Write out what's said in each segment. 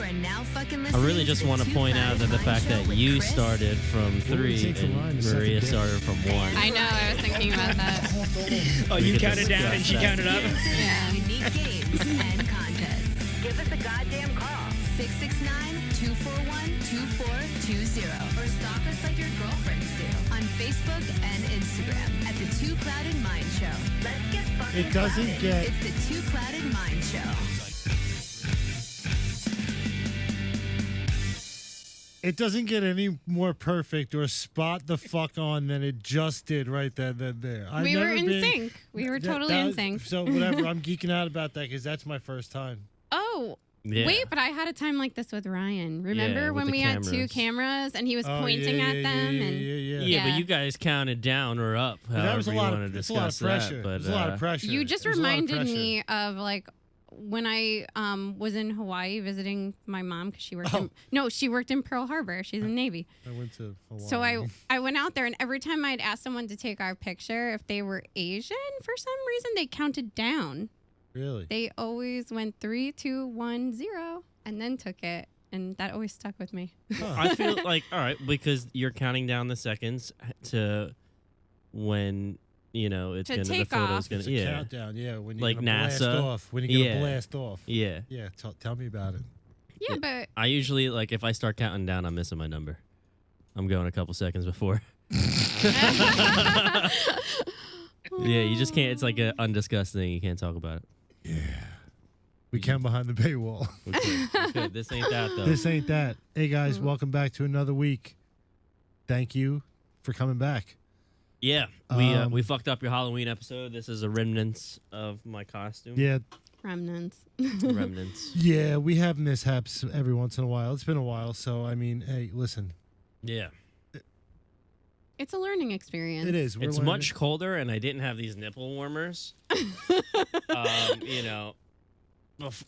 are now fucking I listening. really just want to point out that the fact that you started from 3 and Maria started from 1. I know, I was thinking about that. Oh, you counted down and she counted up? Yeah. Unique games and contests. Give us a goddamn call. 669-241-2420. Or stalk us like your girlfriends do on Facebook and Instagram at the Two Clouded Mind Show. Let's get fucking It doesn't clouded. get- It's the Two Clouded Mind Show. It doesn't get any more perfect or spot the fuck on than it just did right then and there. I've We were never in been- sync. We were totally in sync. So whatever, I'm geeking out about that because that's my first time. Oh, Yeah. wait, but I had a time like this with Ryan. Remember Yeah, when with we the had 2 cameras. cameras and he was Oh, pointing yeah, at yeah, them? yeah, and yeah. Yeah, but Yeah. you guys counted down or up. But that was a however lot you want of to it's a lot of discuss pressure. that. But It's a lot of pressure. You just It was a lot of reminded pressure. me of like when I was in Hawaii visiting my mom because she worked. She worked in Pearl Harbor. She's in Navy. I went to Hawaii. So I went out there, and every time I'd ask someone to take our picture, if they were Asian, for some reason they counted down. Really? They always went 3, 2, 1, 0, and then took it, and that always stuck with me. I feel like, all right, because you're counting down the seconds to when, it's To going to, the take photo's off. going It's to, a yeah. countdown, yeah. When you're Like gonna blast NASA. off. When you're Yeah. gonna blast off. Yeah. Yeah. Tell me about it. Yeah, but I usually, like, if I start counting down, I'm missing my number. I'm going a couple seconds before. Yeah, you just can't. It's like an undiscussed thing. You can't talk about it. Yeah. We can behind the paywall. We could. This ain't that, though. This ain't that. Hey guys, welcome back to another week. Thank you for coming back. Yeah, we fucked up your Halloween episode. This is a remnants of my costume. Yeah, remnants. Remnants. yeah, we have mishaps every once in a while. It's been a while, so I mean, hey, listen, Yeah. It's a learning experience. it is. We're It's learning- much colder, and I didn't have these nipple warmers.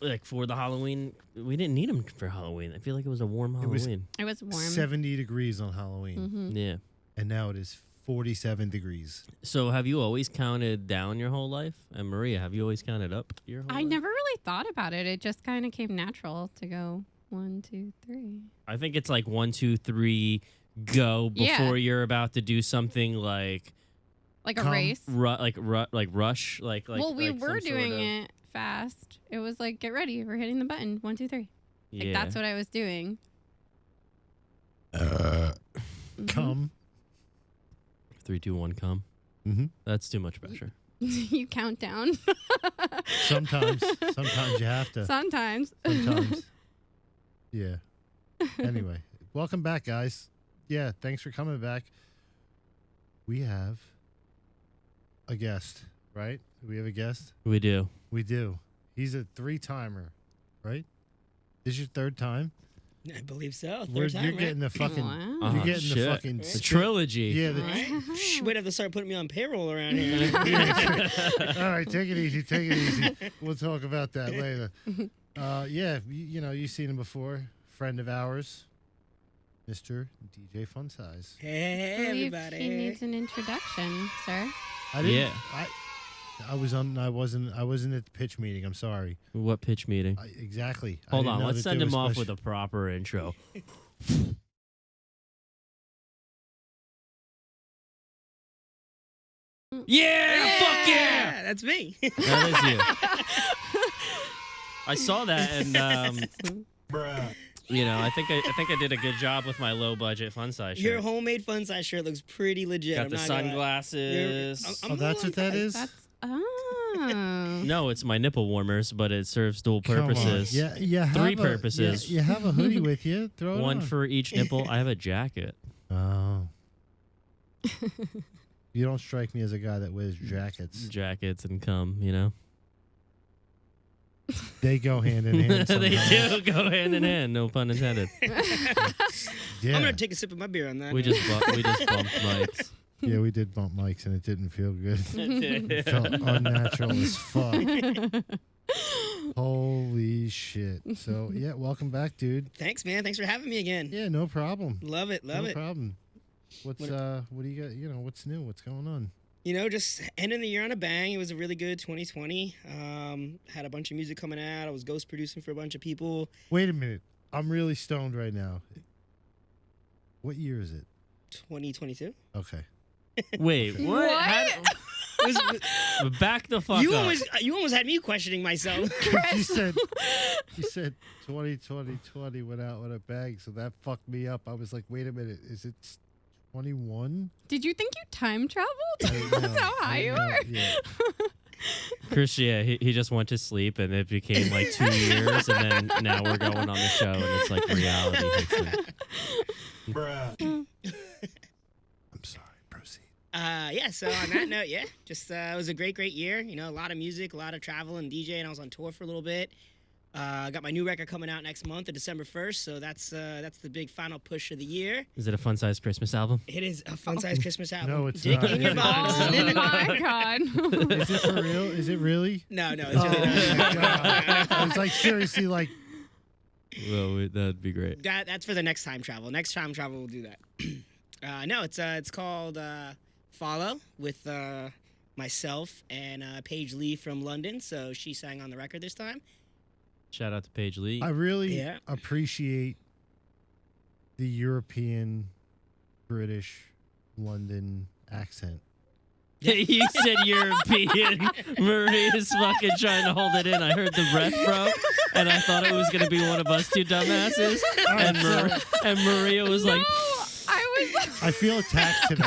Like for the Halloween, we didn't need them for Halloween. I feel like it was a warm It was- Halloween. It was warm. 70 degrees on Halloween, Mhm. Yeah. and now it is 47 degrees. So have you always counted down your whole life? And Maria, have you always counted up your whole I life? never really thought about it. It just kind of came natural to go 1, 2, 3. I think it's like 1, 2, 3, go Yeah. before you're about to do something like Like a Come- race. like rush, like Well, we like were some sort doing of- it fast. It was like, get ready. We're hitting the button. 1, 2, 3. Like, Yeah. that's what I was doing. Mhm. Come. 3, 2, 1, come. Mm-hmm. That's too much pressure. You count down. Sometimes you have to. Sometimes. Sometimes. Yeah. Anyway, welcome back, guys. Yeah, thanks for coming back. We have a guest, right? We have a guest? We do. We do. He's a 3-timer, right? This is your 3rd time? I believe so. You're Third time, getting the fucking... Wow. Oh, You're getting shit. the fucking... The trilogy. Yeah. right? Right? We'd have to start putting me on payroll around here. All right, take it easy. Take it easy. We'll talk about that later. Yeah, you've seen him before. Friend of ours, Mr. DJ Funsize. Hey, I believe everybody. he needs an introduction, sir. I didn't. Yeah. I wasn't at the pitch meeting. I'm sorry. What pitch meeting? Exactly. I Hold didn't on. know Let's that send there him was off special- with a proper intro. Yeah, fuck yeah! That's me. That is you. I saw that, and I think I did a good job with my low budget Funsize shirt. Your homemade Funsize shirt looks pretty legit. Got I'm the not gonna lie. sunglasses. I'm Oh, that's what that is. That's oh. No, it's my nipple warmers, but it serves dual Come on. Yeah, Yeah, you have 3 a- purposes. You have a hoodie with you. Throw it one on. for each nipple. I have a jacket. Oh. You don't strike me as a guy that wears jackets. Jackets and cum, They go hand in hand. They sometimes. do go hand in hand. No pun intended. Yeah. I'm gonna take a sip of my beer on that. We just bumped mics. Yeah, we did bump mics and it didn't feel good. It felt unnatural as fuck. Holy shit. So, yeah, welcome back, dude. Thanks, man. Thanks for having me again. Yeah, no problem. Love it. Love no it. problem. What do you got? What's new? What's going on? Just ending the year on a bang. It was a really good 2020. Had a bunch of music coming out. I was ghost producing for a bunch of people. Wait a minute. I'm really stoned right now. What year is it? 2022. Okay. Wait, what? Back the fuck You up. almost had me questioning myself. you said 2020 went out with a bang, so that fucked me up. I was like, wait a minute, is it 21? Did you think you time traveled? That's how high you are. Yeah. Chris, yeah, he just went to sleep and it became like 2 years, and then now we're going on the show and it's like reality hits him. I'm sorry. Proceed. Yeah, so on that note, yeah, just it was a great year. You know, a lot of music, a lot of travel and DJing. I was on tour for a little bit. Got my new record coming out next month, on December 1st. So that's the big final push of the year. Is it a Funsize Christmas album? It is a Fun-Size Christmas album. No, it's Dick not. in your box. Oh my god. Is it for real? Is it really? No, it's Oh really my not. God. I was like, seriously, like, Well, that'd be great. That's for the next time travel. Next time travel, we'll do that. No, it's called Follow with myself and Paige Lee from London. So she sang on the record this time. Shout out to Paige Lee. I really Yeah. appreciate the European, British, London accent. You said European. Maria's fucking trying to hold it in. I heard the breath, bro, and I thought it was gonna be one of us two dumbasses. And Maria was like, I feel attacked today.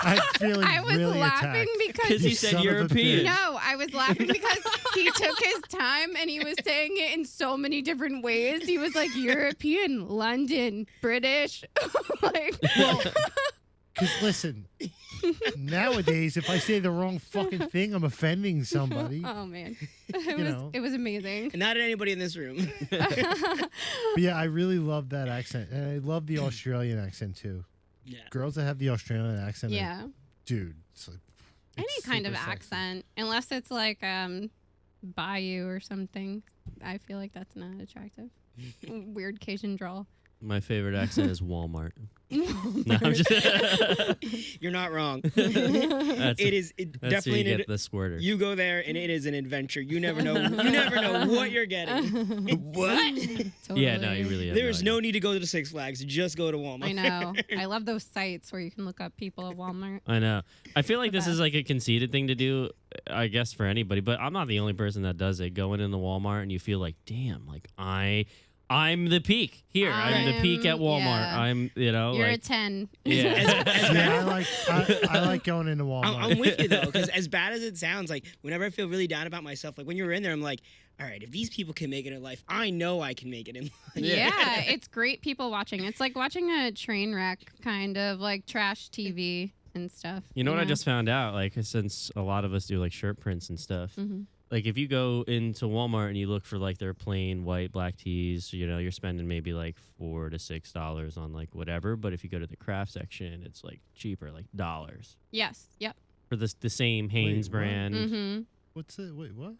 I'm feeling I was really laughing attacked. because because he You said son of a European. bitch. no, I was laughing because he took his time and he was saying it in so many different ways. He was like European, London, British. Like, Because listen, nowadays, if I say the wrong fucking thing, I'm offending somebody. oh man, know. it was amazing. And not anybody in this room. But yeah, I really love that accent. And I love the Australian accent too. Yeah. Girls that have the Australian accent, are- Yeah, dude. It's like, any it's kind of super sexy. accent, unless it's like Bayou or something. I feel like that's not attractive. Weird Cajun drawl. My favorite accent is Walmart. No, I'm just. You're not wrong. That's It is That's where definitely you get the squirter. You go there and it is an adventure. You never know. You never know what you're getting. What? Yeah, no, you really have There is idea. no need to go to the Six Flags. Just go to Walmart. I know. I love those sites where you can look up people at Walmart. I know. I feel like The this is best. like a conceited thing to do, I guess, for anybody, but I'm not the only person that does it. Going in the Walmart and you feel like, damn, like I'm the peak here. I'm the peak at Walmart. Yeah. I'm, You're a like, 10. yeah. Yeah, I like going into Walmart. I'm with you though, because as bad as it sounds, like whenever I feel really down about myself, like when you're in there, I'm like, all right, if these people can make it in life, I know I can make it in life. Yeah, it's great people watching. It's like watching a train wreck, kind of like trash TV and stuff. You know what I just found out? Like, since a lot of us do like shirt prints and stuff, like if you go into Walmart and you look for like their plain white black tees, you're spending maybe like $4 to $6 on like whatever. But if you go to the craft section, it's like cheaper, like dollars Yes. Yep. for the same Hanes what? brand. Mm-hmm. What's it? Wait, what?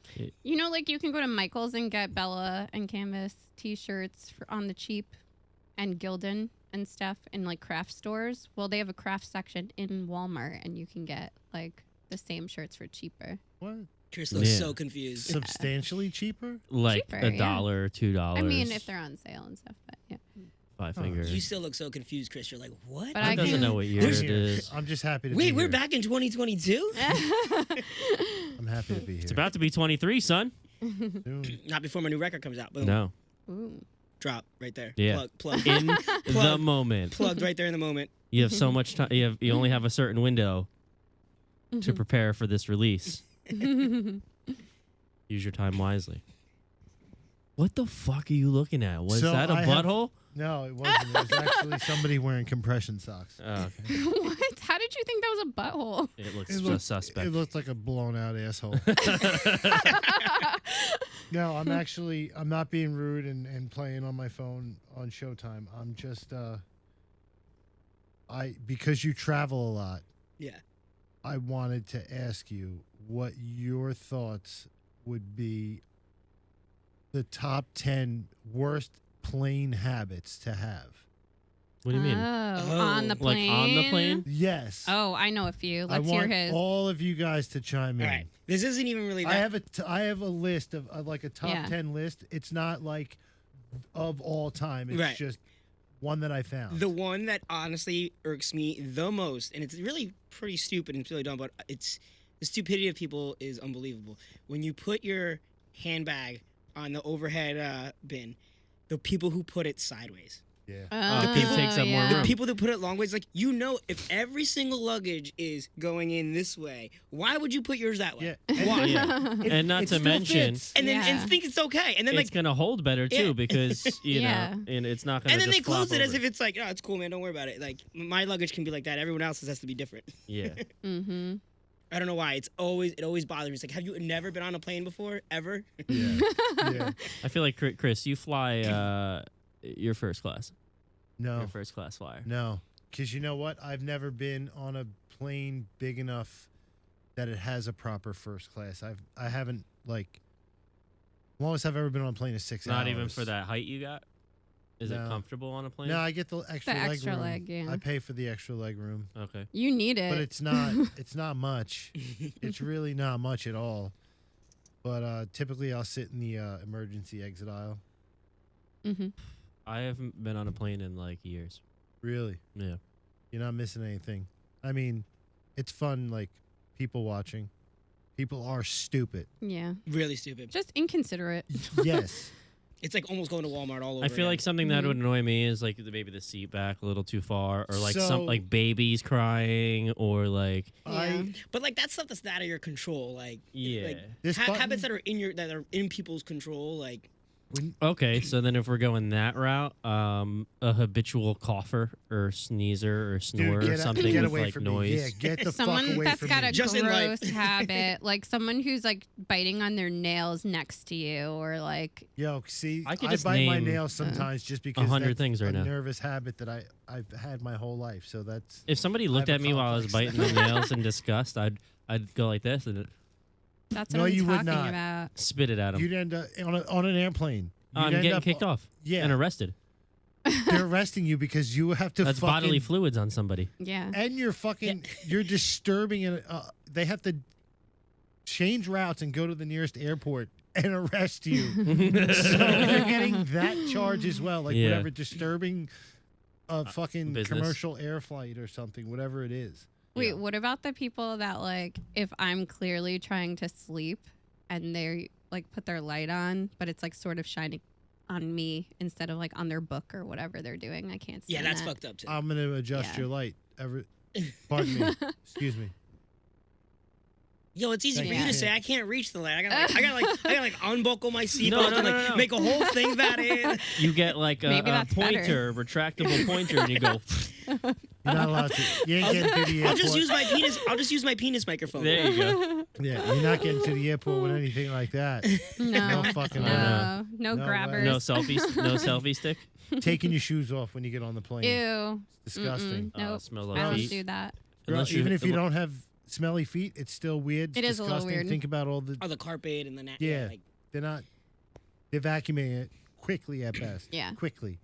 You know, like you can go to Michael's and get Bella and Canvas T-shirts on the cheap, and Gildan and stuff in like craft stores. Well, they have a craft section in Walmart, and you can get like the same shirts for cheaper. What? Chris looks Yeah. so confused. Substantially cheaper? Like Cheaper, $1 yeah. or $2. I mean, if they're on sale and stuff, but yeah. Five Oh. fingers. You still look so confused, Chris. You're like, what? But I I doesn't can- know what year Who's it Here. is. I'm just happy to be Wait, we're here. back in 2022? I'm happy to be here. It's about to be 23, son. Soon. Not before my new record comes out. Boom. No. Ooh. Drop right there. Yeah. Plug. In the Plug. moment. Plugged right there in the moment. You have so much time. You only have a certain window to prepare for this release. Use your time wisely. What the fuck are you looking at? Was So that a I have- butthole? No, it wasn't. It was actually somebody wearing compression socks. Oh, okay. What? How did you think that was a butthole? It looks It just looked, suspect. it looked like a blown out asshole. No, I'm not being rude and playing on my phone on Showtime. I'm just because you travel a lot, Yeah. I wanted to ask you what your thoughts would be the top 10 worst plane habits to have. What do you mean? Oh, on the Like plane. on the plane? Yes. Oh, I know a few. Let's I hear want his. all of you guys to chime in. All right. This isn't even really that. I have a list of like a top Yeah. 10 list. It's not like of all time. It's Right. just one that I found. The one that honestly irks me the most, and it's really pretty stupid and it's really dumb, but it's the stupidity of people is unbelievable. When you put your handbag on the overhead bin, the people who put it sideways. yeah. Oh, 'cause it takes up more yeah. room. The people that put it long ways, like, if every single luggage is going in this way, why would you put yours that way? Yeah. Why? Yeah. It- And not it to still mention, fits. And then Yeah. and think it's okay, and then it's like, gonna hold better too Yeah. because you Yeah. know, and it's not gonna. and then just they close flop it as over. if it's like, oh, it's cool, man, don't worry about it. Like, my luggage can be like that. Everyone else's has to be different. Yeah. Mm-hmm. I don't know why. It always bothers me. It's like, have you never been on a plane before, ever? Yeah. Yeah. I feel like Chris, you fly your first class. No. Your first class flyer. No. Because you know what? I've never been on a plane big enough that it has a proper first class. I haven't like. Longest I've ever been on a plane is 6 hours. Not even for that height you got. Is it No. comfortable on a plane? No, I get the extra leg extra room. leg, yeah. I pay for the extra leg room, Okay. You need it. but it's not. It's not much. It's really not much at all. But typically, I'll sit in the emergency exit aisle. Mm-hmm. I haven't been on a plane in like years. Really, Yeah. you're not missing anything. I mean, it's fun. Like people watching. People are stupid. Yeah. Really stupid. Just inconsiderate. Yes. It's like almost going to Walmart all over. I feel again. like something that Mhm. would annoy me is like maybe the seat back a little too far, or like So- some like babies crying, or like But like that's stuff that's out of your control. Like, yeah. like This button- habits that are in people's control. Like, When, Okay, so then if we're going that route, a habitual cougher or sneezer or snorer or something get with away like from noise. me. Yeah, get the Someone fuck away that's from got me. a Just in life. gross habit, like someone who's like biting on their nails next to you, or like Yo, see, I I, could just bite my name, nails sometimes just because 100 that's things right a now. nervous habit that I've had my whole life. So that's If somebody looked have at a me while I was complex. biting the nails in disgust, I'd go like this and that's No, what I'm you would talking not. about. spit it at them. you'd end up on an airplane. I'm You'd end getting up- kicked off Yeah, and arrested. they're arresting you because you have to That's fucking bodily fluids on somebody. Yeah. and you're disturbing and they have to change routes and go to the nearest airport and arrest you. So you're getting that charge as well, like Yeah. whatever disturbing a fucking business. commercial air flight or something, whatever it is. Wait, Yeah. what about the people that like if I'm clearly trying to sleep and they like put their light on, but it's like sort of shining on me instead of like on their book or whatever they're doing? I can't stand yeah, that's that. fucked up too. I'm gonna adjust Yeah. your light. Pardon me. Excuse me. Yo, it's easy Thank for you. you to say. I can't reach the light. I gotta unbuckle my seatbelt No, and no, like no. make a whole thing about it. You get like a, Maybe a that's better. pointer, retractable pointer, and you go. You're not allowed to. You ain't getting to the airport. I'll just use my penis. I'll just use my penis microphone. There you go. Yeah, you're not getting to the airport with anything like that. No, No fucking way. no, no No grabbers. way. No selfie stick. Taking your shoes off when you get on the plane. Ew. It's disgusting. Mm-mm. Nope. Smell I like don't feet. do that. Unless Even you- if you don't have smelly feet, it's still weird. It's It is a little disgusting. weird. Think about all the. Or the carpet and the net. Yeah. Like, They're vacuuming it quickly at best. Yeah. Quickly.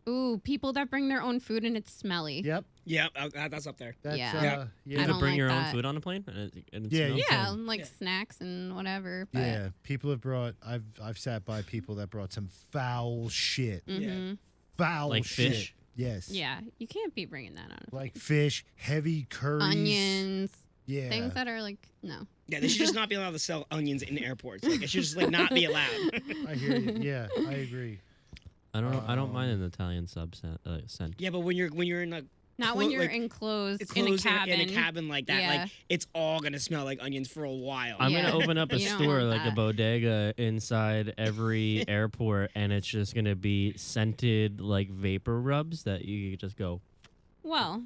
Ooh, people that bring their own food and it's smelly. Yep. yeah, that's up there. That's, Yeah. yeah. I You don't could bring like your own that. food on a plane, and it Yeah, smells? you Yeah, can. like Yeah. snacks and whatever. But Yeah. People have brought. I've sat by people that brought some foul shit. mhm. Foul Like shit. fish? Yes. Yeah, you can't be bringing that on. Like fish, heavy curries. Onions, Yeah. things that are like no. Yeah, they should just not be allowed to sell onions in airports. Like, it should just like not be allowed. I hear you. Yeah, I agree. I don't mind an Italian scent. Yeah, but when you're in a Not when Clo- you're like, enclosed in a closed cabin. in a cabin like that, Yeah. like it's all gonna smell like onions for a while. I'm Yeah. gonna open up a You don't store want like a that. bodega inside every airport, and it's just gonna be scented like vapor rubs that you could just go Well,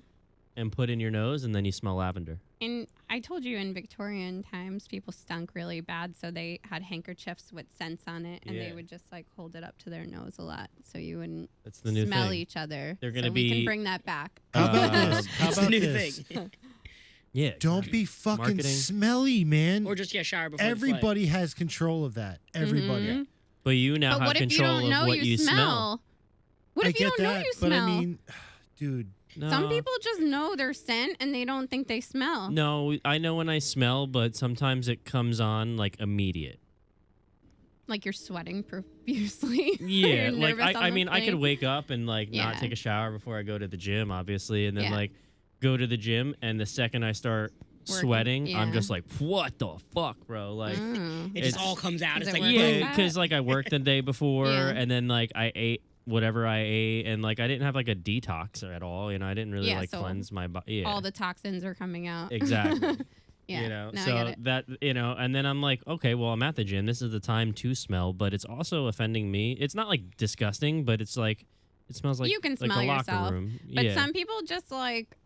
and put in your nose, and then you smell lavender. and I told you in Victorian times, people stunk really bad, so they had handkerchiefs with scents on it, and Yeah. they would just like hold it up to their nose a lot, so you wouldn't That's the new smell thing. each other. They're gonna so we be- can bring that back. How about Uh, this? How It's about the new this? thing. Yeah. Don't be fucking Marketing. smelly, man. Or just shower before the flight. Everybody has control of that. Everybody. Mhm. But you now But have what if you control don't know of what you smell. What I if you get don't know that, you but smell? I mean, dude, Some No. people just know their scent and they don't think they smell. No, I know when I smell, but sometimes it comes on like immediate. Like you're sweating profusely. Yeah, You're like nervous on I the mean, I could plane. wake up and like Yeah. not take a shower before I go to the gym, obviously, and then Yeah. like go to the gym, and the second I start Working, sweating, I'm yeah. just like, what the fuck, bro? Like, Mm. It just It's- all comes out. Does It's it like, work like yeah, that? because like I worked the day before, Yeah. and then like I ate whatever I ate, and like I didn't have like a detox at all. You know, I didn't really Yeah, like so cleanse my body. Yeah, All the toxins are coming out. exactly. Yeah. You know, No, I so get it. that, you know, and then I'm like, okay, well, I'm at the gym. This is the time to smell, but it's also offending me. It's not like disgusting, but it's like it smells like You can like smell a locker yourself, room. But yeah. some people just like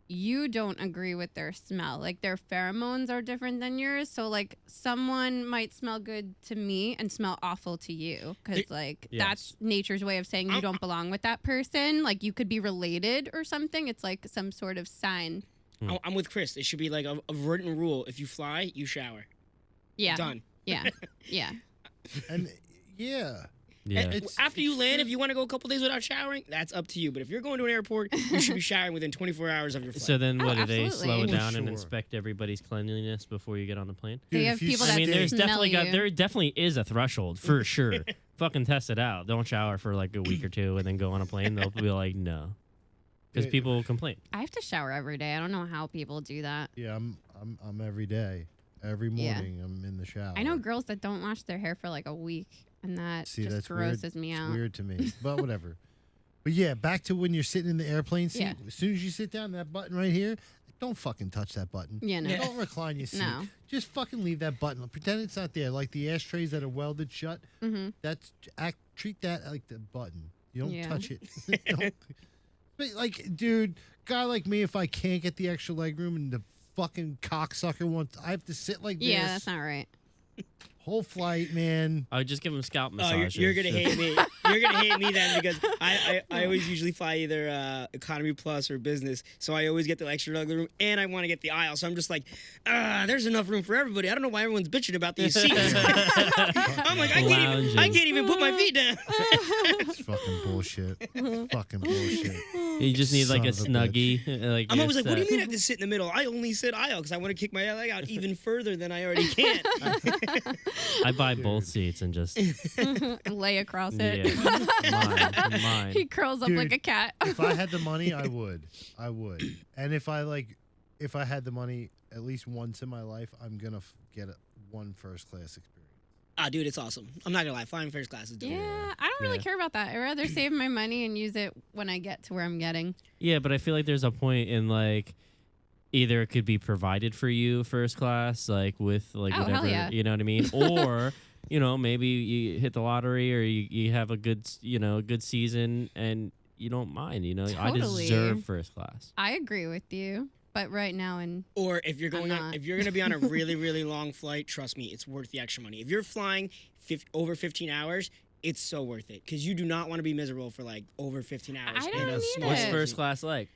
you don't agree with their smell. Like their pheromones are different than yours. So like someone might smell good to me and smell awful to you because like Yes. that's nature's way of saying you don't belong with that person. Like you could be related or something. It's like some sort of sign. I'm with Kris. It should be like a written rule. If you fly, you shower. Yeah. Done. Yeah. Yeah. And yeah, yeah. it's- After you land, if you want to go a couple days without showering, that's up to you. But if you're going to an airport, you should be showering within 24 hours of your flight. So then, Oh, what do they absolutely. slow it For down and sure. inspect everybody's cleanliness before you get on the plane? They Dude, have if you people I that mean, there's smell definitely you. there definitely is a threshold for sure. Fucking test it out. Don't shower for like a week or two and then go on a plane. They'll be like, no, because Yeah. people will complain. I have to shower every day. I don't know how people do that. yeah. I'm every day, every Yeah. morning. I'm in the shower. I know girls that don't wash their hair for like a week, and that See, just that's grosses weird. me It's out. weird to me, but whatever. But yeah, back to when you're sitting in the airplane seat. Yeah. As soon as you sit down, that button right here, don't fucking touch that button. Yeah, no. Don't recline your seat. No. Just fucking leave that button. Pretend it's not there. Like the ashtrays that are welded shut. Mm-hmm. Treat that like the button. You don't Yeah. touch it. Don't- but like, dude, guy like me, if I can't get the extra leg room and the fucking cocksucker wants, I have to sit like this. Yeah, that's not right. Whole flight, man. I would just give them scalp Oh, massages. you're gonna Just- hate me. You're gonna hate me then because I always usually fly either economy plus or business, so I always get the extra leg room and I want to get the aisle. So I'm just like, there's enough room for everybody. I don't know why everyone's bitching about these seats. I'm like, I Lounging. can't even put my feet down. It's fucking bullshit. Fucking bullshit. You just need like a Son of a snuggie. Like I'm always like, what do you set. mean I have to sit in the middle? I only sit aisle because I want to kick my leg out even further than I already can. I buy both seats and just Lay across it. yeah, mine. He curls up like Dude, a cat. If I had the money, I would. And if I had the money at least once in my life, I'm gonna get one first class experience. Ah, dude, it's awesome. I'm not gonna lie, flying first class is dope. Yeah, I don't really Yeah. care about that. I'd rather save my money and use it when I get to where I'm getting. Yeah, but I feel like there's a point in like either it could be provided for you first class, like with like Oh, hell whatever, yeah. you know what I mean, or you know maybe you hit the lottery or you have a good good season and you don't mind. You know, I Totally. deserve first class. I agree with you, but right now and Or if you're going I'm on, not. if you're gonna be on a really, really long flight, trust me, it's worth the extra money. If you're flying over 15 hours, it's so worth it because you do not want to be miserable for like over 15 hours. I in don't a need small What's it. seat. first class like?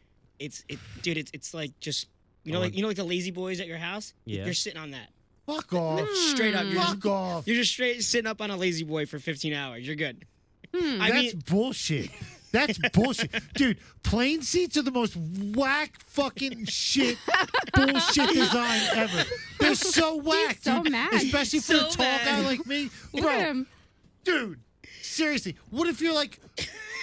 Dude, it's like just Oh, like the lazy boys at your house. Yeah. You're sitting on that. Fuck off. Straight up, Fuck off. you're just straight sitting up on a lazy boy for 15 hours. You're good. I That's mean, bullshit. That's bullshit. Dude, plane seats are the most whack fucking shit bullshit design ever. They're so whack, so dude. mad. Especially for So a tall mad. guy like me. look at Bro, him. dude, seriously, what if you're like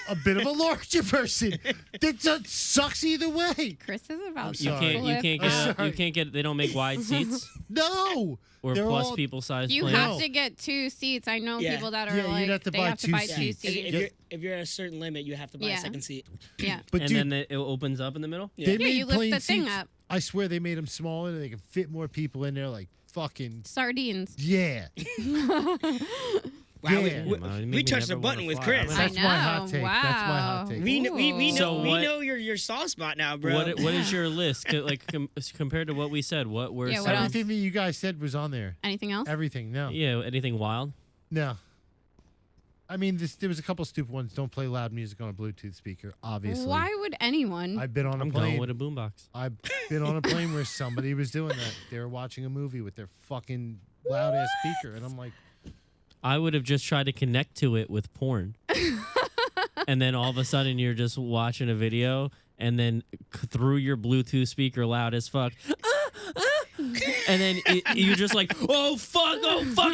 a bit of a larger person? That just sucks either way. Chris is about I'm to You sorry. can't flip get out. sorry. you can't get they don't make wide seats No. or They're plus all- people size You planes. have to get 2 seats. I know Yeah. people that are Yeah, you'd like have to they buy have to 2 buy 2 seats. if, seats. if you're at a certain limit, you have to buy Yeah. a second seat. Yeah. But and dude, then it opens up in the middle. Yeah. they Yeah, made you lift plane the thing seats. up. I swear they made them smaller. They can fit more people in there. Like fucking Sardines. yeah. Wow, Yeah. we, Damn, we, man, you we make me touched never a button wanna with fly. Chris. I'm gonna- That's my hot know. take. Wow. That's my hot take. We Ooh. So we what- know your soft spot now, bro. What is your list compared to what we said? What were Yeah, what some- else? Everything that you guys said was on there. Anything else? Everything. No. Yeah, anything wild? No. I mean, there was a couple stupid ones. Don't play loud music on a Bluetooth speaker. Obviously. Why would anyone? I've been on a I'm plane. going with a boombox. I've been on a plane where somebody was doing that. They were watching a movie with their fucking loud ass speaker, and I'm like, I would have just tried to connect to it with porn. And then all of a sudden you're just watching a video and then through your Bluetooth speaker loud as fuck. and then you're just like, oh fuck,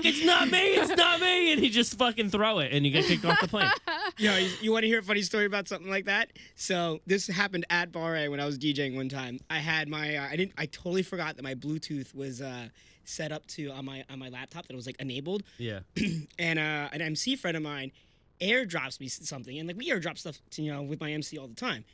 it's not me, and you just fucking throw it, and you get kicked off the plane. You want to hear a funny story about something like that? So this happened at Bar A when I was DJing one time. I had my I totally forgot that my Bluetooth was set up to on my laptop, that it was like enabled. Yeah. And an MC friend of mine airdrops me something, and like we airdrop stuff to, with my MC all the time.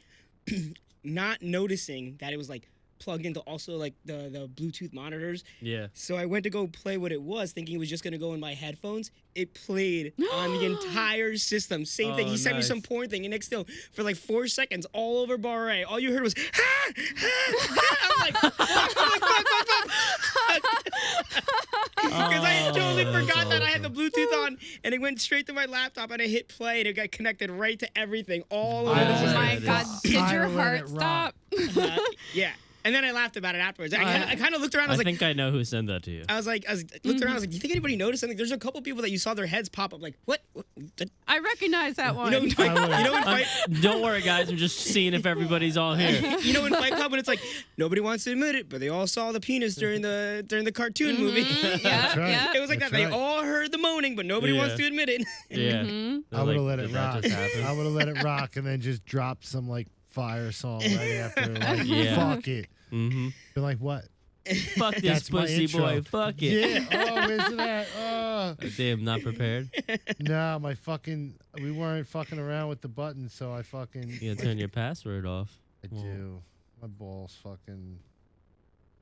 Not noticing that it was like plugged into also like the Bluetooth monitors. Yeah. So I went to go play what it was, thinking it was just gonna go in my headphones. It played on the entire system. Same thing. He sent me some porn thing, and next still for like 4 seconds all over Bar A. All you heard was I'm like, fuck. Because I had totally forgot that I had the Bluetooth on, and it went straight to my laptop, and I hit play, and it got connected right to everything all over Oh the my system. God! Did your heart stop? Yeah. And then I laughed about it afterwards. I kind of looked around. I I was like, think I know who sent that to you. I looked around. I was like, do you think anybody noticed something? There's a couple people that you saw their heads pop up. Like, what? I recognize that one. In Fight, Don't worry, guys. I'm just seeing if everybody's all here. in Fight Club, when it's like nobody wants to admit it, but they all saw the penis during the cartoon movie. Yeah, That's right. yeah. It was like That's that. right. They all heard the moaning, but nobody wants to admit it. Yeah. I would have let Did it that rock. just happen? I would have let it rock and then just dropped some like fire song right after. Like, Yeah. fuck it. Mm-hmm. Been like, what? Fuck this That's my pussy intro. boy. Fuck it. Yeah. Oh, isn't that? Oh. Damn, not prepared. No, we weren't fucking around with the button, so I fucking. You gotta turn your password off. I do. My balls fucking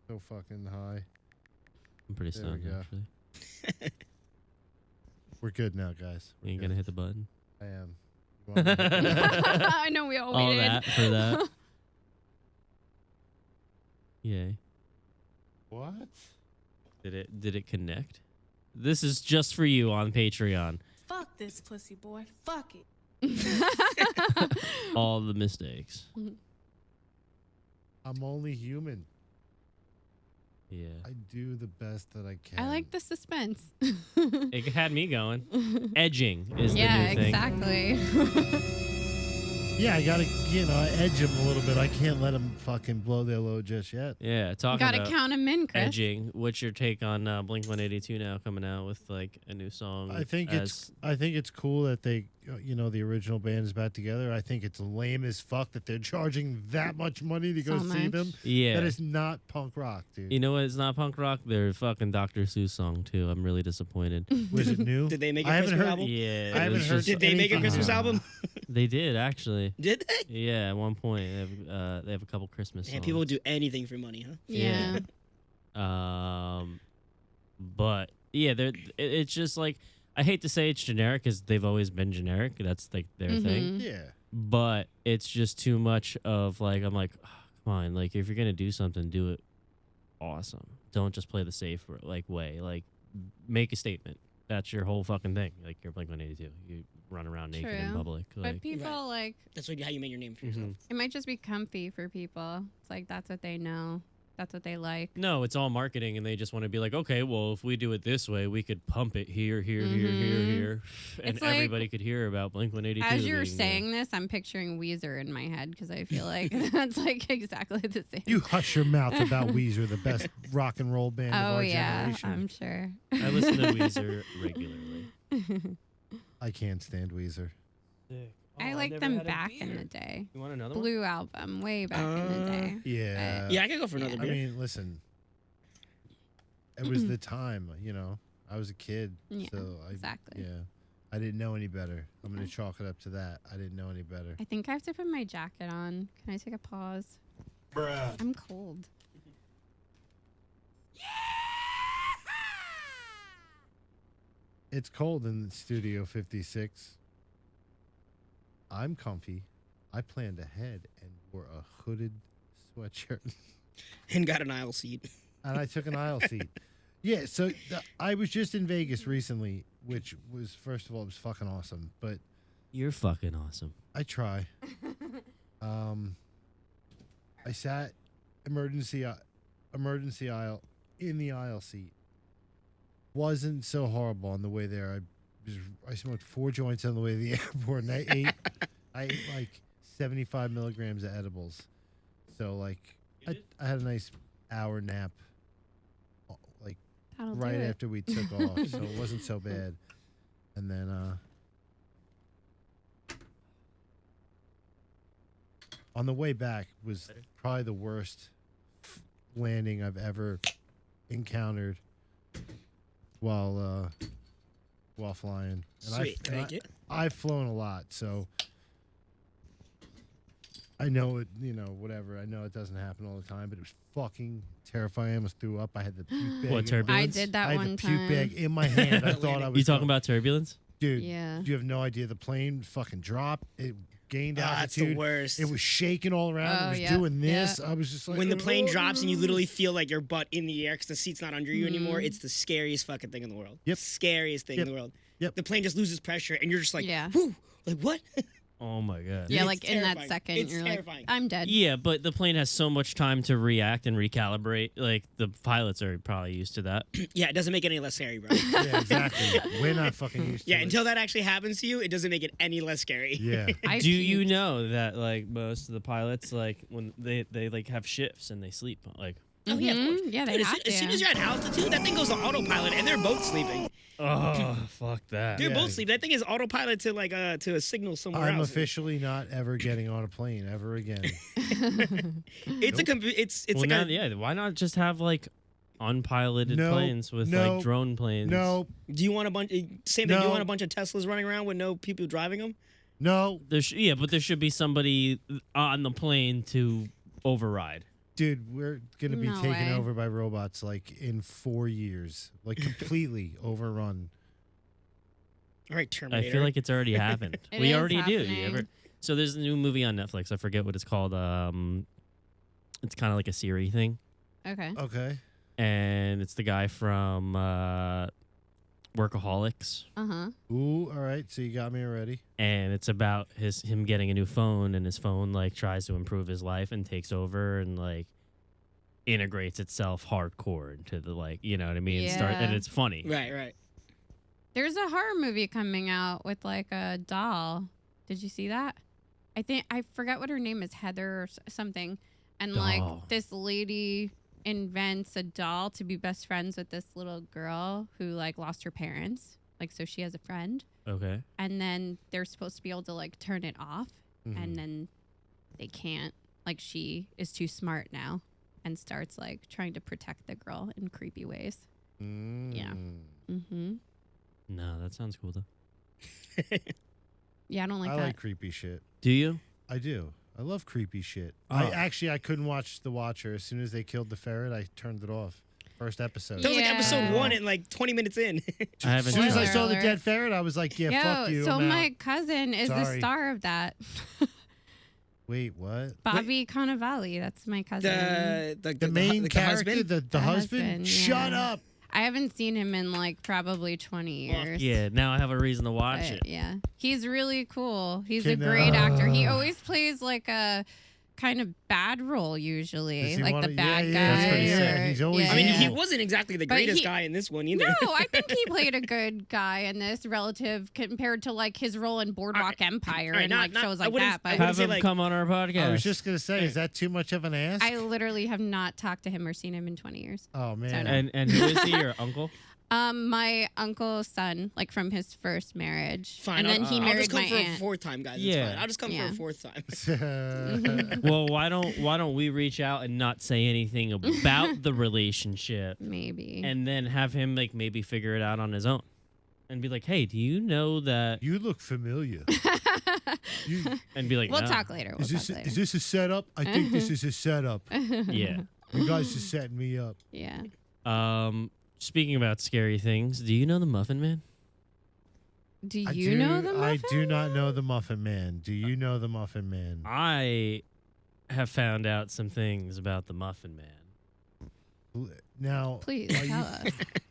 so fucking high. I'm pretty There we stoned, go. actually. We're good now, guys. You ain't gonna hit the button. I am. You want me to- I know we all All waited. that for that. Yay. What? Did it connect? This is just for you on Patreon. Fuck this pussy boy. Fuck it. All the mistakes. I'm only human. Yeah. I do the best that I can. I like the suspense. It had me going. Edging is Yeah, the new thing. exactly. Yeah, I gotta, edge them a little bit. I can't let them fucking blow their load just yet. Yeah, talking Gotta about count them in, Chris. edging. What's your take on Blink 182 now coming out with like a new song? I think it's cool that they, the original band is back together. I think it's lame as fuck that they're charging that much money to go So see much. them. Yeah. That is not punk rock, dude. You know what? It's not punk rock. They're fucking Dr. Seuss song too. I'm really disappointed. Was it new? Did they make a I haven't Christmas heard. album? Yeah. I it haven't was heard. just- Did they make a anything. Christmas album? They did actually. Did they? Yeah, at one point they have a couple Christmas Man, songs. people would do anything for money, huh? Yeah. But yeah, it's just like, I hate to say it's generic because they've always been generic. That's like their thing. Yeah. But it's just too much of like, I'm like, oh, come on, like if you're gonna do something, do it awesome. Don't just play the safe like way. Like make a statement. That's your whole fucking thing. Like you're Blink 182. You run around naked in True. public. But Like, people Right. like That's how you made your name for yourself. it might just be comfy for people. It's like that's what they know. That's what they like. no, it's all marketing, and they just want to be like, okay, well, if we do it this way, we could pump it here, and It's like- everybody could hear about Blink 182. As you're being, saying this, I'm picturing Weezer in my head because I feel like that's like exactly the same. You hush your mouth about Weezer, the best rock and roll band of Oh our yeah, generation. I'm sure. I listen to Weezer regularly. I can't stand Weezer. I liked them back in the day. You want another Blue album, way back in the day. Yeah. Yeah, I could go for another I beer. mean, listen. It was the time, I was a kid, Yeah, so exactly. Yeah, I didn't know any better. I'm gonna chalk it up to that. I didn't know any better. I think I have to put my jacket on. Can I take a pause? Bruh. I'm cold. It's cold in Studio 56. I'm comfy. I planned ahead and wore a hooded sweatshirt, And got an aisle seat. and I took an aisle seat. Yeah, so I was just in Vegas recently, which was, first of all, it was fucking awesome. But You're fucking awesome. I try. I sat emergency aisle in the aisle seat. Wasn't so horrible on the way there. I smoked 4 joints on the way to the airport, and I ate like 75 milligrams of edibles. So like I had a nice hour nap That'll right do it. after we took off, so it wasn't so bad. And then on the way back was probably the worst landing I've ever encountered while flying. And Sweet. Thank you. I've flown a lot, so I know it, whatever. I know it doesn't happen all the time, but it was fucking terrifying. I almost threw up. I had the puke bag. What, in my- turbulence? I did that I had one the puke time. bag in my hand. I thought I was. You talking going- about turbulence? Dude, Yeah. you have no idea. The plane fucking dropped. It gained That's the altitude. worst. It was shaking all around. Oh, it was yeah, doing this. I was just like, When the plane drops and you literally feel like your butt in the air because the seat's not under you anymore, Mm-hmm. it's the scariest fucking thing in the world. Yep. Scariest thing in the world. Yep. The plane just loses pressure and you're just like, Yeah. whew, like what? Oh my god. Yeah, It's like in that terrifying. second, It's you're terrifying. like, I'm dead. Yeah, but the plane has so much time to react and recalibrate. Like the pilots are probably used to that. Yeah, it doesn't make it any less scary, bro. yeah, exactly. We're not fucking used to Yeah, it. until that actually happens to you, it doesn't make it any less scary. Yeah. I Do you puked. know that like most of the pilots like when they like have shifts and they sleep like Oh yeah, of course. Mhm. Yeah, they Dude, have as soon to. as you're at altitude, that thing goes to autopilot, and they're both sleeping. oh fuck that. They're Yeah. both sleeping. That thing is autopilot to like to a signal somewhere I'm else. officially not ever getting on a plane ever again. It's it's well, like now, a, yeah, why not just have like unpiloted No, planes with no, like drone planes? Do you want a bunch? Same thing. Do No. you want a bunch of Teslas running around with no people driving them? No, Yeah, but there should be somebody on the plane to override. dude, we're gonna be No taken way. over by robots like in 4 years, like completely overrun. All right, I Terminator. feel like it's already happened. It We is already do. happening. You ever? So there's a new movie on Netflix. I forget what it's called. It's kind of like a Siri thing, Okay. Okay. and it's the guy from Workaholics, Uh huh. Ooh, all right. So you got me already. and it's about him getting a new phone, and his phone like tries to improve his life and takes over and like integrates itself hardcore into the like, you know what I mean? Yeah. And it's funny. right. There's a horror movie coming out with like a doll. Did you see that? I forgot what her name is, Heather or something. And Doll. like this lady invents a doll to be best friends with this little girl who like lost her parents. Like so she has a friend. Okay. And then they're supposed to be able to like turn it off. Mhm. And then they can't. Like she is too smart now and starts like trying to protect the girl in creepy ways. Yeah. Mm-hmm. No, that sounds cool though. Yeah, I don't like I that. like creepy shit. Do you? I do. I love creepy shit. Oh. I couldn't watch The Watcher. As soon as they killed the ferret, I turned it off. First episode. That was like Yeah. episode 1 and like 20 minutes in. I haven't. As soon as I Spoiler saw the alert. dead ferret, I was like, yeah, fuck you. So I'm my out. cousin is the Sorry. star of that. Wait, what? Bobby Cannavale. That's my cousin. The main character, husband? the husband? husband, Shut yeah. up. I haven't seen him in like probably 20 Fuck years. yeah! Now I have a reason to watch But, it. yeah. He's really cool. He's a Can, great actor. He uh, always plays like a kind of bad role usually. Does he Like wanna- the bad yeah, guy. That's pretty or- sick. He's always- I mean, Yeah. he wasn't exactly the But greatest he- guy in this one either. No, I think he played a good guy in this relative compared to like his role in Boardwalk Empire all right, and not- like not- shows I like wouldn't- that. I But wouldn't Have say, him like- come on our podcast. I was just going to say, is that too much of an ask? I literally have not talked to him or seen him in 20 years. Oh, man. no. and who is he? Your uncle? My uncle's son, like from his first marriage. Fine. And then he I'll married just come my for a aunt. 4th time, guys. It's Yeah. fine. I'll just come Yeah. for a 4th time. Well, why don't we reach out and not say anything about the relationship, Maybe. and then have him like maybe figure it out on his own, and be like, "Hey, do you know that?" You look familiar. And be like, we'll "No." talk later. We'll talk later. Is this a setup? I think this is a setup. Yeah. You guys are setting me up. Yeah. Speaking about scary things, do you know the Muffin Man? Do I you do- know the I Muffin do not know the Muffin Man. Do you know the Muffin Man? I have found out some things about the Muffin Man. Now, Please are tell you, us.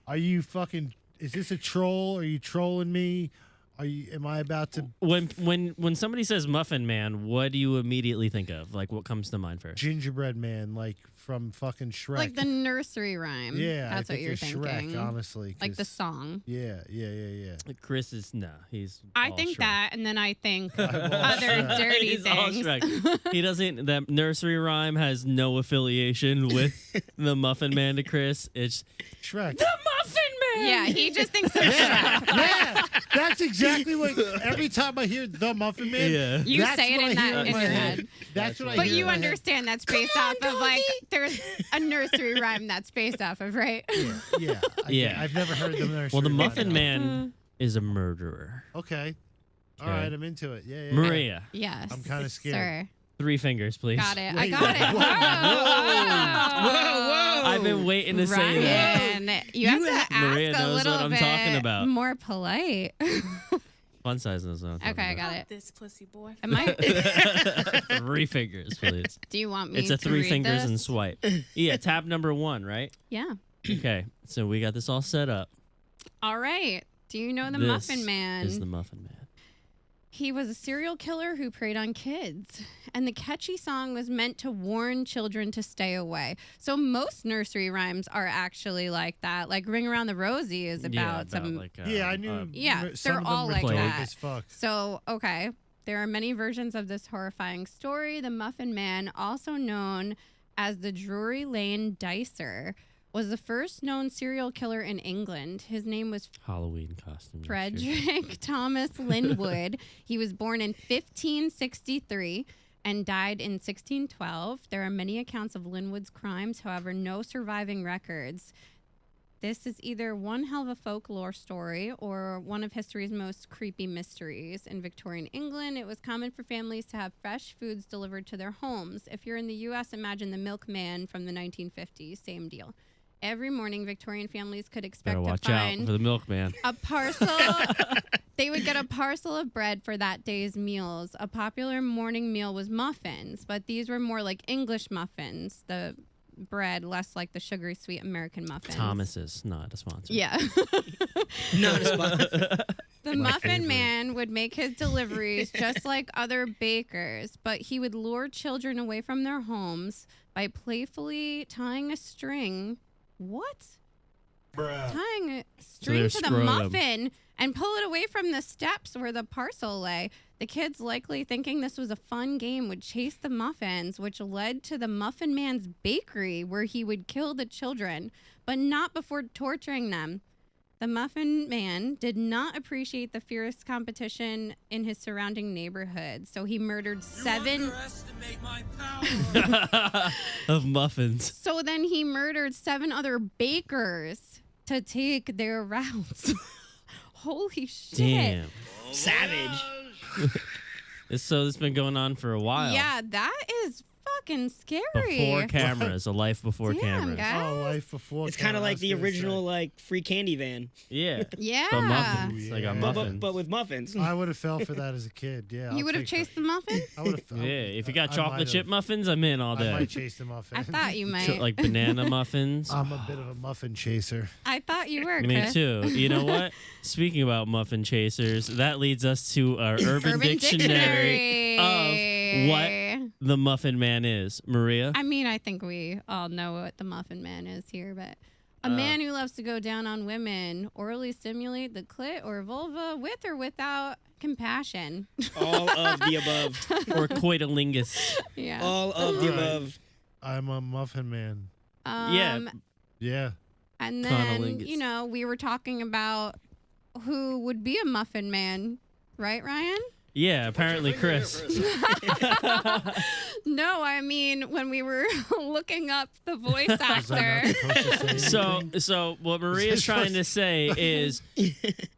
are you fucking? Is this a troll? Are you trolling me? Am I about to When somebody says Muffin Man, what do you immediately think of? Like, what comes to mind first? gingerbread man like from fucking Shrek? Like the nursery rhyme. yeah, That's I what think you're it's thinking. Shrek, honestly. Like the 'cause- song. Yeah. Chris is he's. I all think Shrek. that, and then I think I'm all other Shrek. dirty He's all things. Shrek. He doesn't. That nursery rhyme has no affiliation with the Muffin Man to Chris. It's Shrek. the Yeah, he just thinks of Yeah, Shrek. yeah, that's exactly what. Every time I hear the Muffin Man, Yeah. You that's say it what in I hear that in my your head. head. That's what I But hear. you in my head. understand that's based off of like there's a nursery rhyme that's based off of, right? Yeah. Yeah. I've never heard the nursery. Well, the rhyme, Muffin no. Man is a murderer. Okay. All Okay. right, I'm into it. Yeah. Maria, Yes. I'm kinda scared. Sir. 3 fingers, please. Got it. I Wait, got it. whoa, Whoa. I've been waiting to say that. Ryan, you have to ask Maria a knows what little I'm bit talking about. more polite. Funsize knows what I'm talking Okay, I about. got it. This pussy boy. Am I? 3 fingers, please. Do you want me? It's a to 3 read fingers this? and swipe. Yeah, tab number 1, right? Yeah. Okay, so we got this all set up. All right. Do you know the This Muffin Man? is the Muffin Man. He was a serial killer who preyed on kids, and the catchy song was meant to warn children to stay away. So most nursery rhymes are actually like that. Like "Ring Around the Rosie" is about some. like, Yeah, I knew. Yeah, some they're of them all were like dark that. as fuck. So okay, there are many versions of this horrifying story. The Muffin Man, also known as the Drury Lane Dicer, was the first known serial killer in England. His name was Halloween costume. next year. Frederick Thomas Linwood. He was born in 1563 and died in 1612. There are many accounts of Linwood's crimes, however, no surviving records. This is either one hell of a folklore story or one of history's most creepy mysteries. In Victorian England, it was common for families to have fresh foods delivered to their homes. If you're in the U.S., imagine the milkman from the 1950s. Same deal. Every morning, Victorian families could expect Better to watch out find for the milkman. a parcel. They would get a parcel of bread for that day's meals. A popular morning meal was muffins, but these were more like English muffins. The bread, less like the sugary sweet American muffins. Thomas's, not a sponsor. Yeah. Not a spot. The My Muffin favorite. Man would make his deliveries just like other bakers, but he would lure children away from their homes by playfully tying a string. What? Tying a string their to the scrotum. muffin and pull it away from the steps where the parcel lay. The kids, likely thinking this was a fun game, would chase the muffins, which led to the Muffin Man's bakery, where he would kill the children, but not before torturing them. The Muffin Man did not appreciate the fierce competition in his surrounding neighborhood, so he murdered 7. Of muffins. So then he murdered 7 other bakers to take their routes. Holy shit. Damn. Savage. So it's been going on for a while. Yeah, that is fucking scary. Before cameras, a life before Damn, cameras. guys. Oh, life before. It's kind Karen, of I like was the gonna original say. like free candy van, Yeah. Yeah. But muffins. Ooh, Like yeah. a But- muffin. but with muffins. I would have fell for that as a kid. Yeah. You would have chased the muffin? I would have. Yeah, if you got chocolate chip muffins, I'm in all I day. might chase the muffin. I thought you might. Like banana muffins. I'm a bit of a muffin chaser. I thought you were, Me Kris. too. You know what? Speaking about muffin chasers, that leads us to our Urban Dictionary of what the Muffin Man is. Maria? I mean, I think we all know what the Muffin Man is here, but a man who loves to go down on women, orally stimulate the clit or vulva with or without compassion. All of the above. Or coitolingus. Yeah. All of the All right. above. I'm a muffin man. Yeah. Yeah. And then, Conolingus. you know, we were talking about who would be a Muffin Man, right, Ryan? Yeah, apparently Kris. No, I mean, when we were looking up the voice Was I actor. not supposed to say So, anything? so what Maria's trying to say is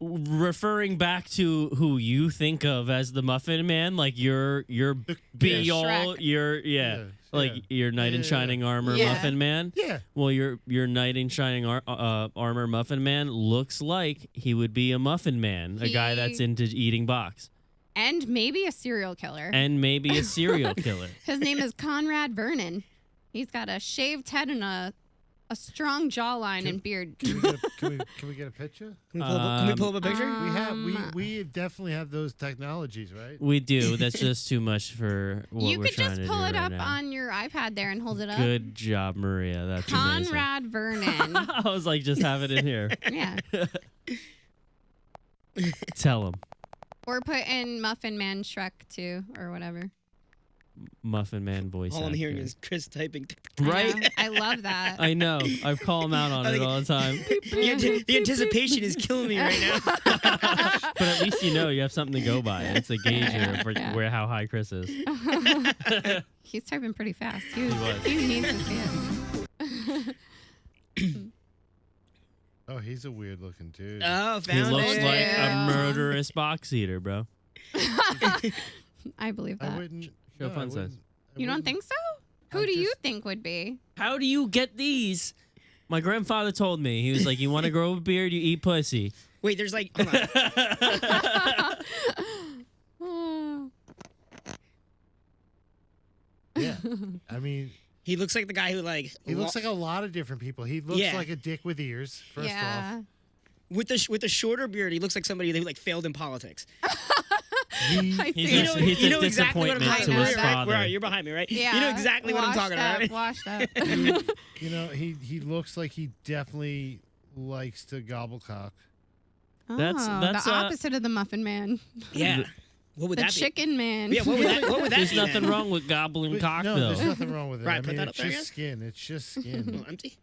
referring back to who you think of as the Muffin Man, like your be all, Shrek. your like yeah. your knight in Yeah. shining armor Yeah. Muffin Man. Yeah. Well, your knight in shining armor Muffin Man looks like he would be a Muffin Man, a guy that's He- into eating box, And maybe a serial killer. and maybe a serial killer. His name is Conrad Vernon. He's got a shaved head and a strong jawline and beard. Can we get a, can we get a picture? Can we pull up a picture? We definitely have those technologies, right? We do. That's just too much for what You we're could trying just to pull do it right up now. on your iPad there and hold it up. Good job, Maria. That's amazing. Conrad Vernon. I was like, just have it in here. Yeah. Tell him. Or put in Muffin Man Shrek 2 or whatever. Muffin Man voice All I'm hearing actor. is Kris typing. Right? Yeah, I love that. I know. I call him out on it all the time. The anticipation is killing me right now. But at least you know you have something to go by. It's a gauge here for Yeah. where how high Kris is. He's typing pretty fast. He was. He needs to see it. Oh, he's a weird looking dude. Oh, He found looks it. like a Yeah. murderous box eater, bro. I believe I that. wouldn't. Show no, I Funsize. wouldn't- I You don't wouldn't- think so? I Who do you just- think would be? How do you get these? My grandfather told me. He was like, you want to grow a beard, you eat pussy. Wait, there's like, hold on. Yeah. I mean, He looks like the guy who like he looks like a lot of different people. He looks Yeah. like a dick with ears. First Yeah. with the shorter beard. He looks like somebody who like failed in politics. off, he, I He's see. a- he's a exactly what I'm disappointment talking to about, his right? father. Where are you? You're behind me, right? Yeah. You know exactly what I'm Washed talking about. up, Right? Washed up. you know, he looks like he definitely likes to gobble cock. That's- Oh, that's, the opposite of the Muffin Man. Yeah. What would The that be? Chicken Man. Yeah. What would that? What would that There's be? nothing then? wrong with gobbling But cock, no, though. there's nothing wrong with it. Right, I put mean, that it's up there just again. skin. It's just Oh, skin. empty.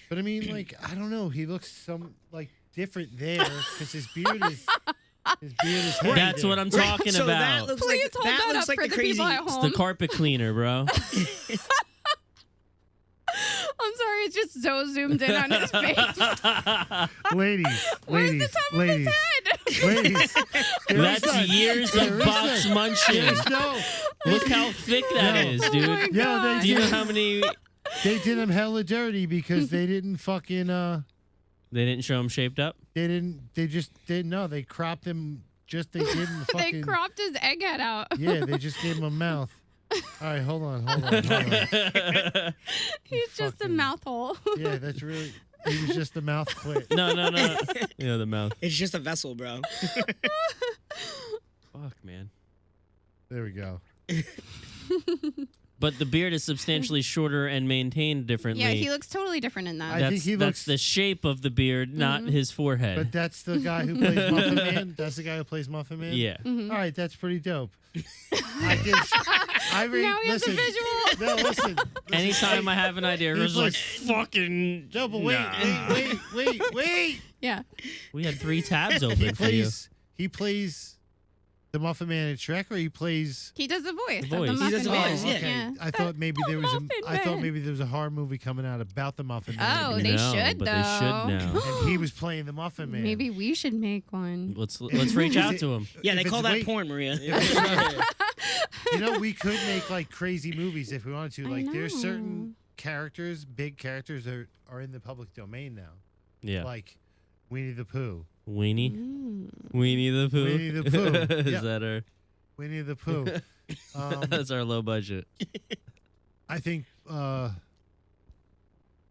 But I mean, like, I don't know. He looks some like different there because his beard is heavy That's there. what I'm talking So that about. looks Please like hold that that looks up like for the the crazy. people at It's home. the carpet cleaner, bro. I'm sorry, it's just so zoomed in on his face. Ladies, Where's ladies, the top ladies, of his head? ladies. There is That's none. years There of is box none. munching. There's no. Look how thick that No. is, Oh my dude. Yeah, God. Do you know did. how many? They did him hella dirty because they didn't fucking They didn't show him shaped up. they just didn't know. They cropped him just they gave him the fucking They cropped his egghead out. Yeah, they just gave him a mouth. All right, hold on. He's just a fucking- mouth hole. Yeah, that's really he was just the mouth clit. No. Yeah, the mouth. It's just a vessel, bro. Fuck, man. There we go. But the beard is substantially shorter and maintained differently. Yeah, he looks totally different in that. I think he that's looks- the shape of the beard, not his forehead. But that's the guy who plays Muffin Man. That's the guy who plays Muffin Man. Yeah. Mm-hmm. All right, that's pretty dope. I Now he has a listen. visual. No, listen. Anytime I have an idea, He's it's like like- fucking. No, but wait, nah. wait. Yeah. We had 3 tabs open for you. He plays the Muffin Man in Shrek, or he plays. He does the voice. The Of voice. the He Muffin does the Man. voice, yeah. Yeah. I thought maybe there was Muffin I thought Man. maybe there was a horror movie coming out about the Muffin Man. Oh, and they No, should, but though. they should now. he was playing the Muffin Man. Maybe we should make one. Let's reach out to him. Yeah, they If call it's- that wait, porn, Maria. You know, we could make like crazy movies if we wanted to. I Like, there's know. certain characters, big characters that are in the public domain now. Yeah. Like Winnie the Pooh. Weenie. Mm. Weenie the Pooh. Winnie the Pooh. Is Yeah. that our? Winnie the Pooh. That's our low budget. I think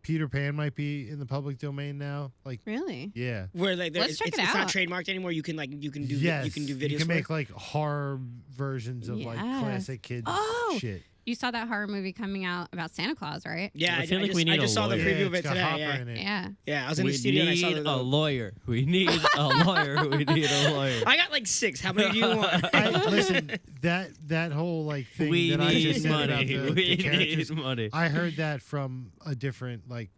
Peter Pan might be in the public domain now. Like, Really? yeah. Where like Let's check it's it not out. trademarked anymore. You can do Yes. you can do videos. You can for make it. like horror versions of like Yes. classic kids Oh! shit. You saw that horror movie coming out about Santa Claus, right? Yeah, I feel like we I need just a saw the lawyer. preview of it's it got today. Hopper Yeah. in it. Yeah. Yeah, I was in We the studio and I saw need the a lawyer. We need a lawyer. We need a lawyer. I got like 6. How many do you want? Listen, that whole like thing We that I just need said about money. the We characters, need money. I heard that from a different like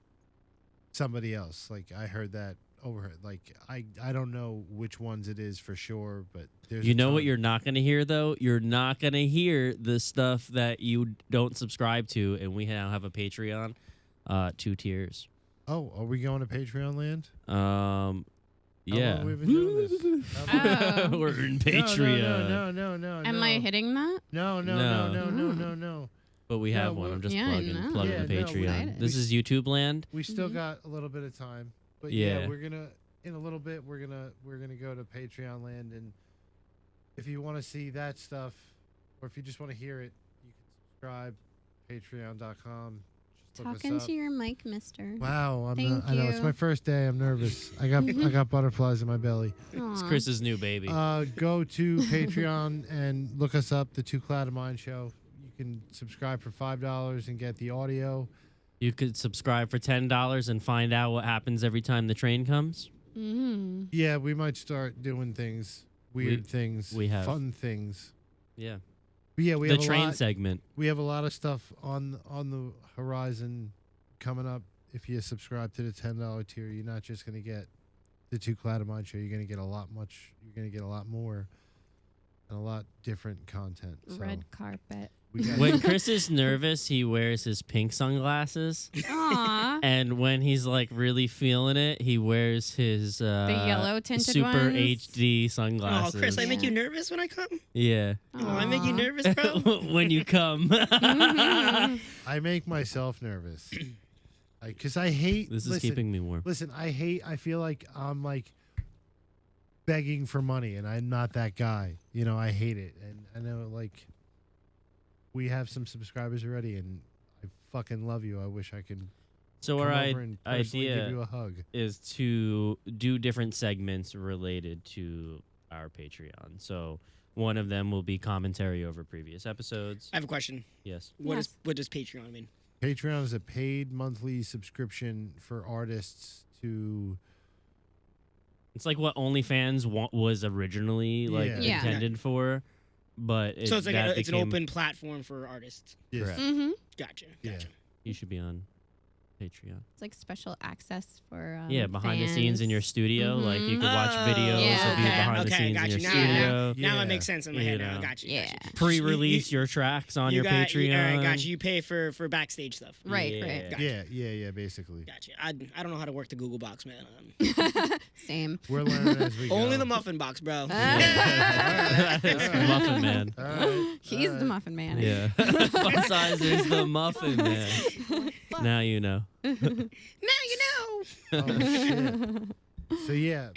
somebody else. Like I heard that overheard. Like I don't know which ones it is for sure, but there's You a know what ton. you're not going to hear, though? You're not going to hear the stuff that you don't subscribe to, and we now have a Patreon, 2 tiers. Oh, are we going to Patreon land? Yeah. How long we've been doing this? How long- Oh. We're in Patreon. No. Am I hitting that? No. No. But we have No, one. I'm just yeah, I plugging know. plugging Yeah, the no, we- Patreon. we- This is YouTube land. We still Mhm. got a little bit of time, but yeah, Yeah. we're gonna in a little bit we're gonna go to Patreon land, and if you want to see that stuff, or if you just want to hear it, you can subscribe. Patreon.com. Just look Talking us up. to your mic, mister. Wow, Thank I know it's you. my first day. I'm nervous. I got butterflies in my belly. It's Aw. Chris's new baby. Go to Patreon and look us up, the Two Cloud of Mind Show. You can subscribe for $5 and get the audio. You could subscribe for $10 and find out what happens every time the train comes. Mm. Yeah, we might start doing things, weird things, we have. fun things. Yeah. But yeah, we The have a train lot, segment. we have a lot of stuff on the horizon coming up. If you subscribe to the $10 tier, you're not just going to get the Two Cloud of Mind show. You're going to get a lot more and a lot different content. So Red carpet. we got When Chris is nervous, he wears his pink sunglasses. Aw. And when he's like really feeling it, he wears his The yellow tinted super ones. HD Oh, sunglasses. Chris, I make Yeah. you nervous when I come? Yeah. Oh, I make you Aw. nervous, bro? When you come. Mhm. I make myself nervous because I hate. This is listen, keeping me warm. Listen, I feel like I'm like begging for money, and I'm not that guy. You know, I hate it, and I know like we have some subscribers already, and I fucking love you. I wish I could So come our over and personally give you idea a hug. is to do different segments related to our Patreon. So one of them will be commentary over previous episodes. I have a question. Yes. Yes. What does Patreon mean? Patreon is a paid monthly subscription for artists to. It's like what OnlyFans was originally like Yeah. Yeah. intended for, but So it's like that it's an became- open platform for artists. Yes. Correct. Mhm. Gotcha. Yeah. Gotcha. You should be on Patreon. It's like special access for Yeah, behind the scenes in your fans. studio, like you could watch Oh, videos yeah, of you okay, behind the okay, scenes got in you. your Now- studio. Now Yeah. it makes sense in my You head. Now. know. Got you. Yeah. Got you. Pre-release your tracks on your Patreon. All right, got you. You pay for backstage stuff. Right, Yeah. right. Gotcha. Yeah, basically. Gotcha. I don't know how to work the Google box, man. Same. We're learning as we go. Only the muffin box, bro. That's the Muffin Man. All right. He's all the right. muffin man. Yeah. Funsize is the Muffin Man. Now you know. Now you know. Oh, shit. So yeah,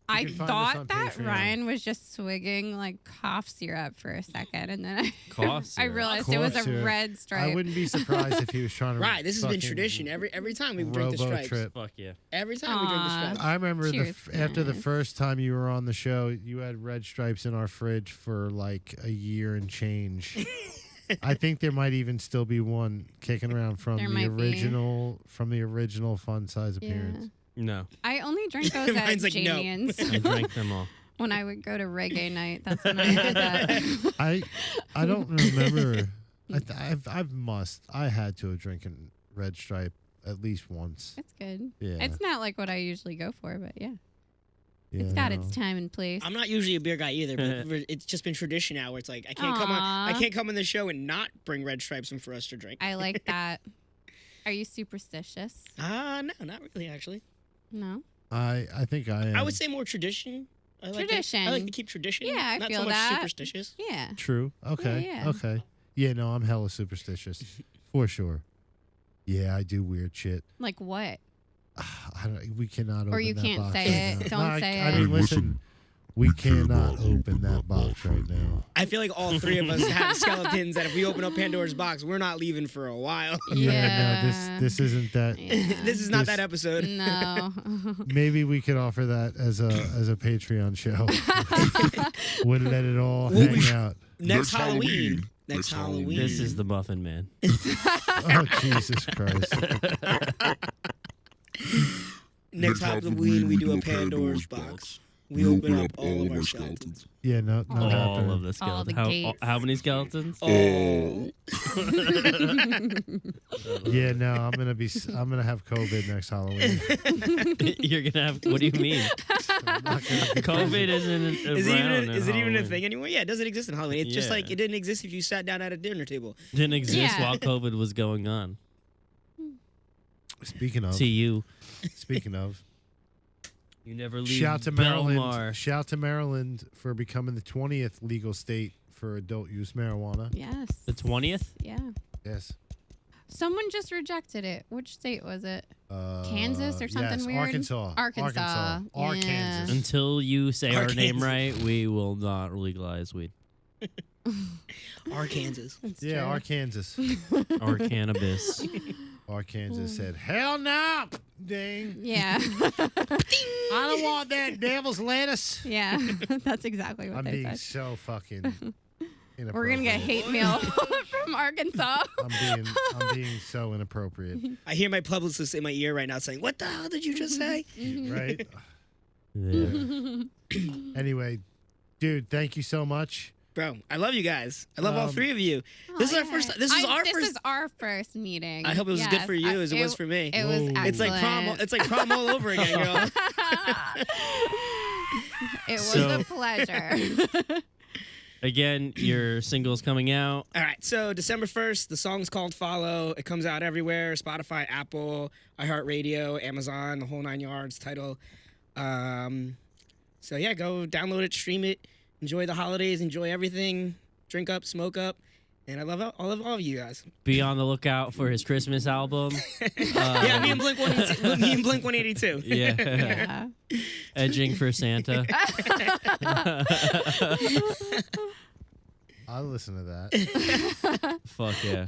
I can find us on thought that Patreon. Ryan was just swigging like cough syrup for a second, and then Cough I syrup. realized it was Cough a syrup. red I stripe. wouldn't be surprised if he was trying to. Right. This has been fucking tradition. Every time we drink the robo stripes. trip. Fuck yeah. Every time we drink the Aw. stripes. I remember Cheers, after the guys. first time you were on the show, you had red stripes in our fridge for like a year and change. I think there might even still be one kicking around from There the might be. original Funsize Yeah. appearance. No. I only drank those at Ryan's like, no. Jamian's I drank them all. when I would go to reggae night. That's when I did that. I don't remember. I had to have drinking red stripe at least once. It's good. Yeah, It's not like what I usually go for, but yeah, yeah, it's got no. its time and place. I'm not usually a beer guy either, but it's just been tradition now where it's like I can't come on the show and not bring red stripes in for us to drink. I like that. Are you superstitious? No, not really actually. No. I think I am. I would say more tradition. I like Tradition. I like to keep tradition. Yeah, I not feel so much that. superstitious. Yeah. True. Okay. yeah. Okay. Yeah, no, I'm hella superstitious. For sure. Yeah, I do weird shit. Like what? We cannot open Or you that can't box say right it. now. Don't No, say I it. mean, listen, we cannot open that box right now. I feel like all three of us have skeletons that if we open up Pandora's box, we're not leaving for a while. Yeah, no, this isn't that. Yeah. This is not This- that episode. No. Maybe we could offer that as a Patreon show. Wouldn't let it all Well, hang out. Next Halloween. Next Halloween. This is the Muffin Man. Oh Jesus Christ! Next Halloween we do a Pandora's box. We open up all of our skeletons. Yeah, no, not All happening. of the All skeletons. the How, gates. how many skeletons? Oh. Yeah, no, I'm gonna have COVID next Halloween. You're gonna have. What do you mean? I'm not gonna be COVID isn't Is it around. even is it even a Halloween. thing anymore? Yeah, it doesn't exist in Halloween. It's just Yeah. like it didn't exist if you sat down at a dinner table. Didn't exist Yeah. while COVID was going on. Speaking of, To you, you never leave. shout to Belmar. Maryland. Shout to Maryland for becoming the 20th legal state for adult use marijuana. Yes. The 20th. Yeah. Yes. Someone just rejected it. Which state was it? Uh, Kansas or something yes, weird? Arkansas. Arkansas. Yeah. Arkansas. Until you say our name Arkansas. right, we will not legalize weed Arkansas. That's Yeah, true. Arkansas. or cannabis. Arkansas said, "Hell no, ding! Yeah. I don't want that devil's lettuce." Yeah. That's exactly what I'm they being said. so fucking. We're gonna get hate mail from Arkansas. I'm being so inappropriate, I hear my publicist in my ear right now saying, "What the hell did you just say?" right? Yeah. Anyway, dude, thank you so much. Bro, I love you guys. I love all three of you. This is our first. This is our first meeting. I hope it was as good for you as it was for me. It was excellent. It's like prom. It's like prom all over again, girl. It was a pleasure. Again, your single's coming out. All right, so December 1st, the song's called Follow. It comes out everywhere: Spotify, Apple, iHeartRadio, Amazon, the whole 9 yards. Title. So yeah, go download it, stream it, enjoy the holidays, enjoy everything, drink up, smoke up, and I love all of you guys. Be on the lookout for his Christmas album. Yeah, me and Blink 182. Yeah. Edging for Santa. I'll listen to that. Fuck yeah.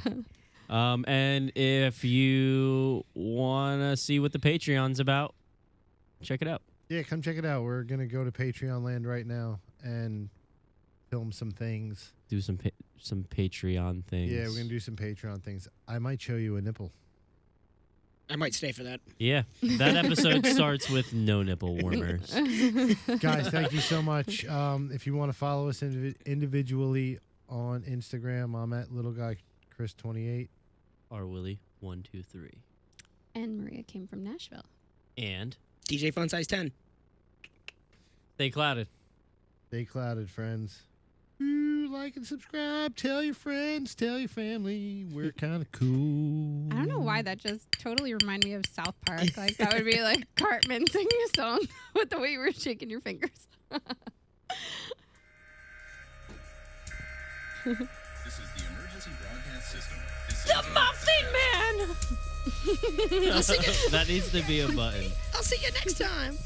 And if you want to see what the Patreon's about, check it out. Yeah, come check it out. We're going to go to Patreon land right now and film some things. Do some Patreon things. Yeah, we're going to do some Patreon things. I might show you a nipple. I might stay for that. Yeah, that episode starts with no nipple warmers. Guys, thank you so much. If you want to follow us individually on Instagram, I'm at little guy Kris28. R Willie 123. And Maria came from Nashville. And DJ Funsize 10. Stay clouded. Stay clouded, friends. Ooh, like and subscribe. Tell your friends. Tell your family. We're kind of cool. I don't know why that just totally reminded me of South Park. Like that would be like Cartman singing a song with the way you were shaking your fingers. This is the emergency broadcast system. The Muffin Man! I'll see you. That needs to be a button. I'll see you next time.